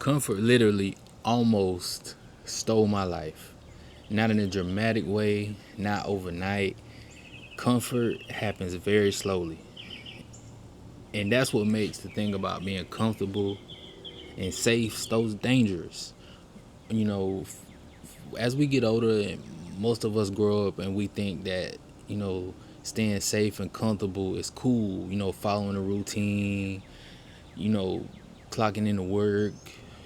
Comfort literally almost stole my life. Not in a dramatic way, not overnight. Comfort happens very slowly. And that's what makes the thing about being comfortable and safe so dangerous. You know, as we get older, and most of us grow up and we think that, you know, staying safe and comfortable is cool, following a routine, you know, clocking into work,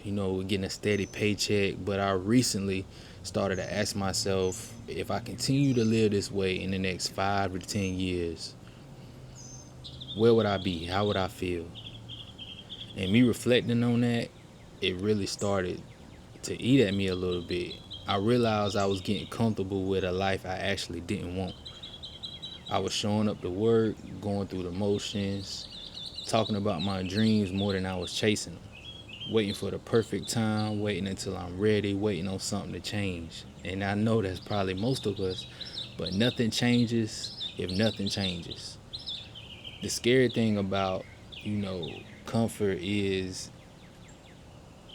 getting a steady paycheck. But I recently started to ask myself, if I continue to live this way in the next 5 to 10 years, where would I be? How would I feel? And me reflecting on that, it really started to eat at me a little bit. I realized I was getting comfortable with a life I actually didn't want. I was showing up to work, going through the motions, talking about my dreams more than I was chasing them. Waiting for the perfect time, waiting until I'm ready, waiting on something to change. And I know that's probably most of us, but nothing changes if nothing changes. The scary thing about, comfort is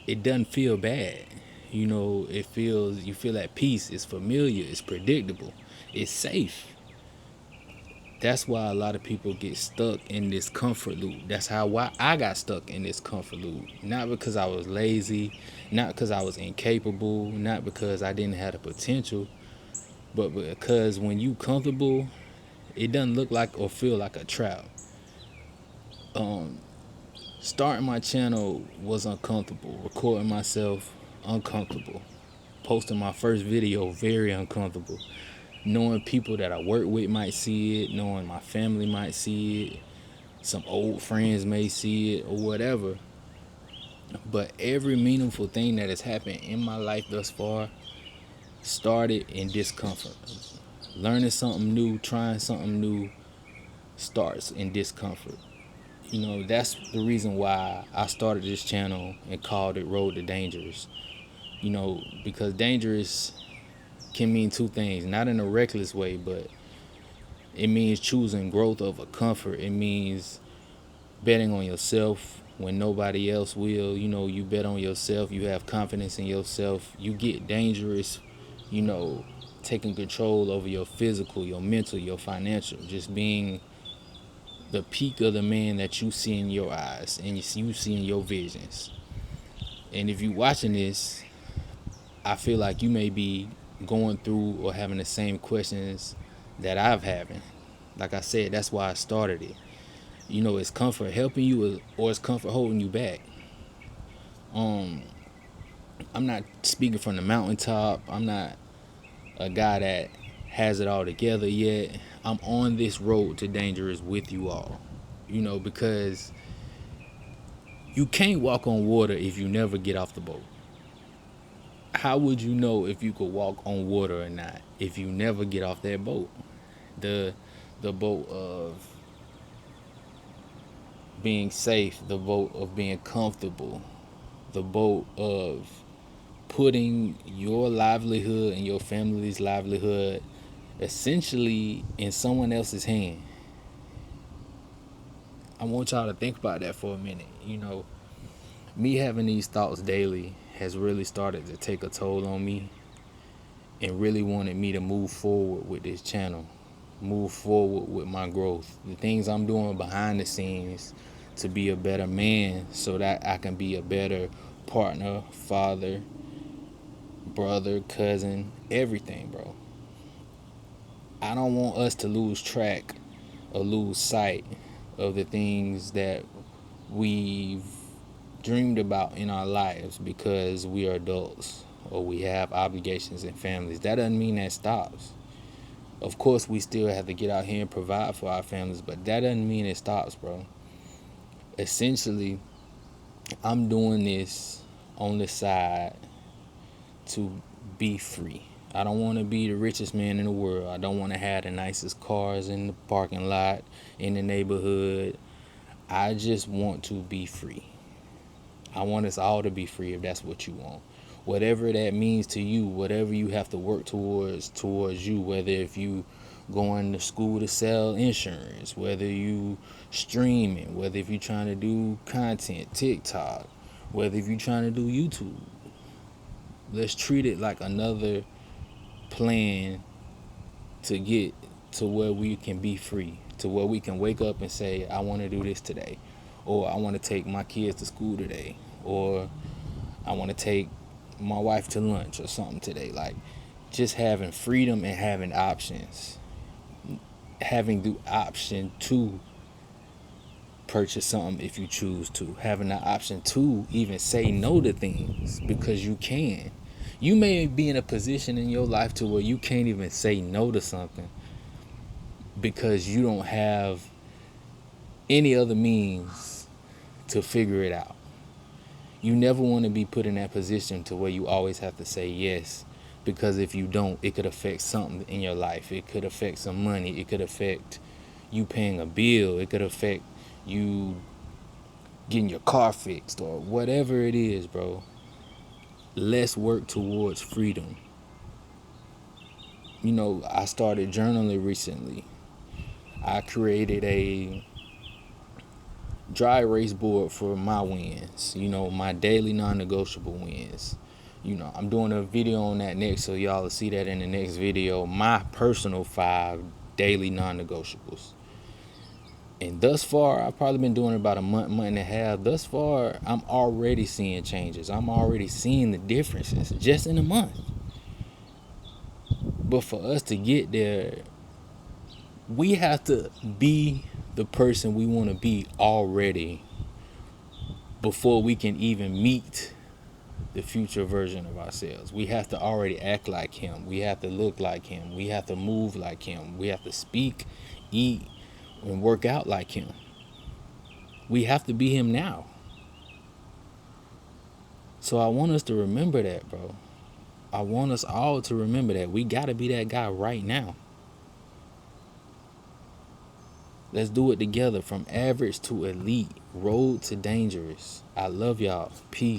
it doesn't feel bad. You feel at peace. It's familiar, it's predictable, it's safe. That's why a lot of people get stuck in this comfort loop. That's why I got stuck in this comfort loop. Not because I was lazy, not because I was incapable, not because I didn't have the potential, but because when you comfortable, it doesn't look like or feel like a trap. Starting my channel was uncomfortable. Recording myself, uncomfortable. Posting my first video, very uncomfortable. Knowing people that I work with might see it, knowing my family might see it, some old friends may see it, or whatever. But every meaningful thing that has happened in my life thus far started in discomfort. Learning something new, trying something new starts in discomfort. That's the reason why I started this channel and called it Road to Dangerous. Because dangerous can mean two things, not in a reckless way, but it means choosing growth over comfort. It means betting on yourself when nobody else will. You bet on yourself, you have confidence in yourself, you get dangerous, taking control over your physical, your mental, your financial, just being the peak of the man that you see in your eyes and you see in your visions. And if you're watching this, I feel like you may be going through or having the same questions that I've having. Like I said, that's why I started it. Is comfort helping you or is comfort holding you back? I'm not speaking from the mountaintop. I'm not a guy that has it all together yet. I'm on this road to dangerous with you all. Because you can't walk on water if you never get off the boat. How would you know if you could walk on water or not if you never get off that boat? The boat of being safe, the boat of being comfortable, the boat of putting your livelihood and your family's livelihood essentially in someone else's hand. I want y'all to think about that for a minute. Me having these thoughts daily has really started to take a toll on me and really wanted me to move forward with this channel, move forward with my growth, the things I'm doing behind the scenes to be a better man so that I can be a better partner, father, brother, cousin, everything, bro. I don't want us to lose track or lose sight of the things that we've dreamed about in our lives because we are adults or we have obligations and families. That doesn't mean that stops. Of course, we still have to get out here and provide for our families, but that doesn't mean it stops, bro. Essentially, I'm doing this on the side to be free. I don't want to be the richest man in the world. I don't want to have the nicest cars in the parking lot, in the neighborhood. I just want to be free. I want us all to be free if that's what you want. Whatever that means to you, whatever you have to work towards you, whether if you going to school to sell insurance, whether you streaming, whether if you trying to do content, TikTok, Whether if you're trying to do YouTube, let's treat it like another plan to get to where we can be free, to where we can wake up and say, I want to do this today, or I want to take my kids to school today, or I want to take my wife to lunch or something today. Like, just having freedom and having options, having the option to purchase something if you choose to, having the option to even say no to things because you can. You may be in a position in your life to where you can't even say no to something because you don't have any other means to figure it out. You never want to be put in that position to where you always have to say yes, because if you don't, it could affect something in your life. It could affect some money. It could affect you paying a bill. It could affect you getting your car fixed or whatever it is, bro. Let's work towards freedom. You know, I started journaling recently. I created a dry erase board for my wins, you know, my daily non-negotiable wins. You know, I'm doing a video on that next, so y'all will see that in the next video. My personal 5 daily non-negotiables. And thus far, I've probably been doing it about a month and a half. Thus far, I'm already seeing changes. I'm already seeing the differences just in a month. But for us to get there, we have to be the person we want to be already before we can even meet the future version of ourselves. We have to already act like him. We have to look like him. We have to move like him. We have to speak, eat, and work out like him. We have to be him now. So I want us to remember that, bro. I want us all to remember that. We got to be that guy right now. Let's do it together, from average to elite, road to dangerous. I love y'all. Peace.